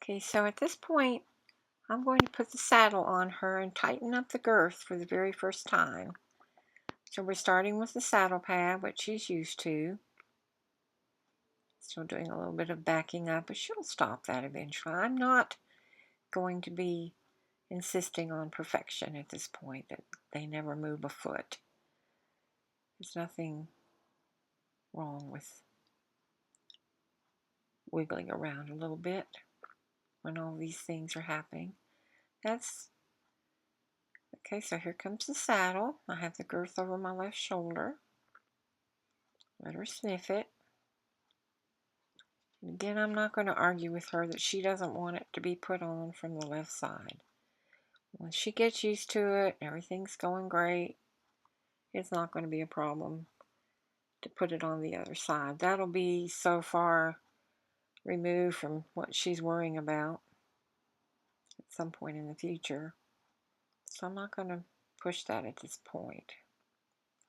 Okay, so at this point, I'm going to put the saddle on her and tighten up the girth for the very first time. So we're starting with the saddle pad, which she's used to. Still doing a little bit of backing up, but she'll stop that eventually. I'm not going to be insisting on perfection at this point, that they never move a foot. There's nothing wrong with wiggling around a little bit when all these things are happening. That's okay. So here comes the saddle. I have the girth over my left shoulder. Let her sniff it. And again, I'm not going to argue with her that she doesn't want it to be put on from the left side. Once she gets used to it, everything's going great, it's not going to be a problem to put it on the other side. That'll be so far removed from what she's worrying about at some point in the future. So I'm not going to push that at this point.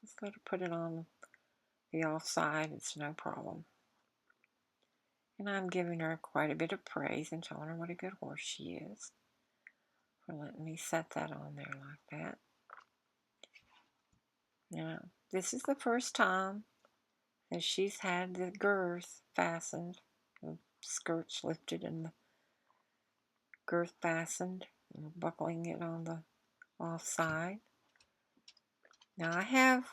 Let's let her put it on the off side. It's no problem. And I'm giving her quite a bit of praise and telling her what a good horse she is for letting me set that on there like that. Now, this is the first time that she's had the girth fastened, the skirts lifted and the girth fastened. We're buckling it on the off side. Now I have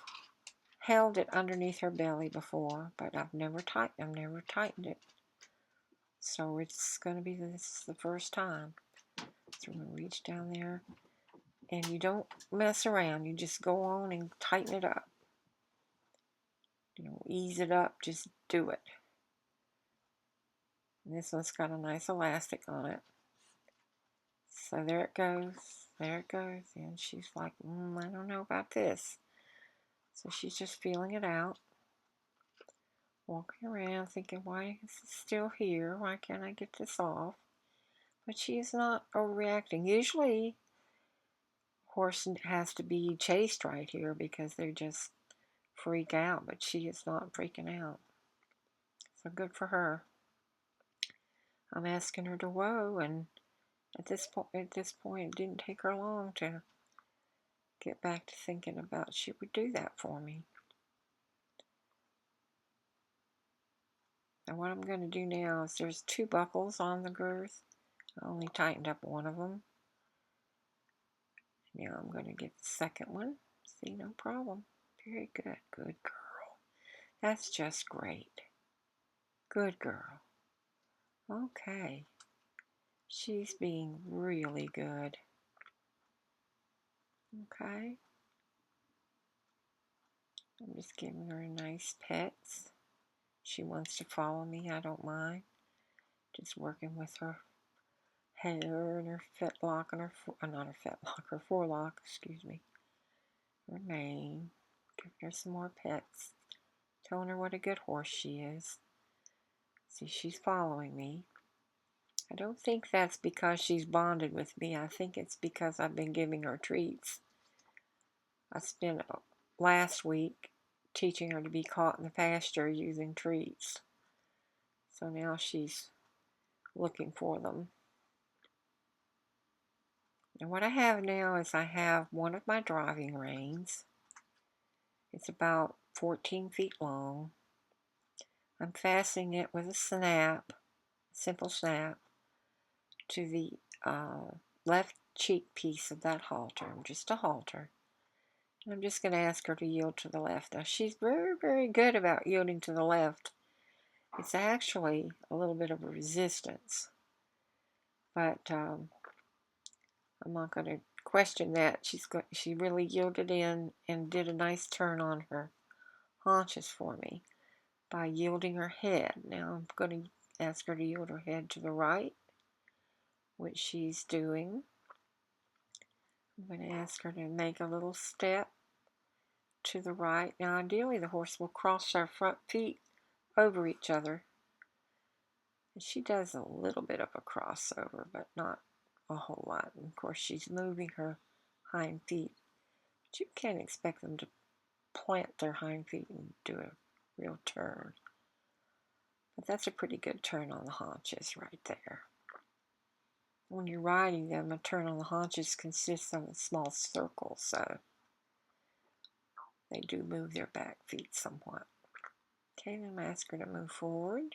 held it underneath her belly before, but I've never tightened it. So it's going to be this the first time. So I'm going to reach down there, and you don't mess around. You just go on and tighten it up. Ease it up. Just do it. And this one's got a nice elastic on it. So there it goes. There it goes. And she's like, I don't know about this. So she's just feeling it out. Walking around thinking, why is it still here? Why can't I get this off? But she is not overreacting. Usually, horse has to be chased right here because they just freak out. But she is not freaking out. So good for her. I'm asking her to whoa, and at this point, it didn't take her long to get back to thinking about she would do that for me. And what I'm going to do now is there's 2 buckles on the girth. I only tightened up one of them. Now I'm going to get the second one. See, no problem. Very good. Good girl. That's just great. Good girl. Okay. She's being really good. Okay. I'm just giving her nice pets. She wants to follow me. I don't mind. Just working with her hair and her fetlock and her, not her fetlock, her forelock, excuse me. Her mane. Giving her some more pets. Telling her what a good horse she is. See, she's following me. I don't think that's because she's bonded with me. I think it's because I've been giving her treats. I spent last week teaching her to be caught in the pasture using treats. So now she's looking for them. And what I have now is I have one of my driving reins. It's about 14 feet long. I'm fastening it with a snap, simple snap, to the left cheek piece of that halter, just a halter. And I'm just going to ask her to yield to the left. Now, she's very, very good about yielding to the left. It's actually a little bit of a resistance, but I'm not going to question that. She really yielded in and did a nice turn on her haunches for me by yielding her head. Now I'm going to ask her to yield her head to the right, which she's doing. I'm going to ask her to make a little step to the right. Now ideally the horse will cross her front feet over each other. And she does a little bit of a crossover, but not a whole lot. And of course she's moving her hind feet. But you can't expect them to plant their hind feet and do a real turn. But that's a pretty good turn on the haunches right there. when you're riding them, a turn on the haunches consists of a small circle, so they do move their back feet somewhat. Okay, then I'm ask her to move forward.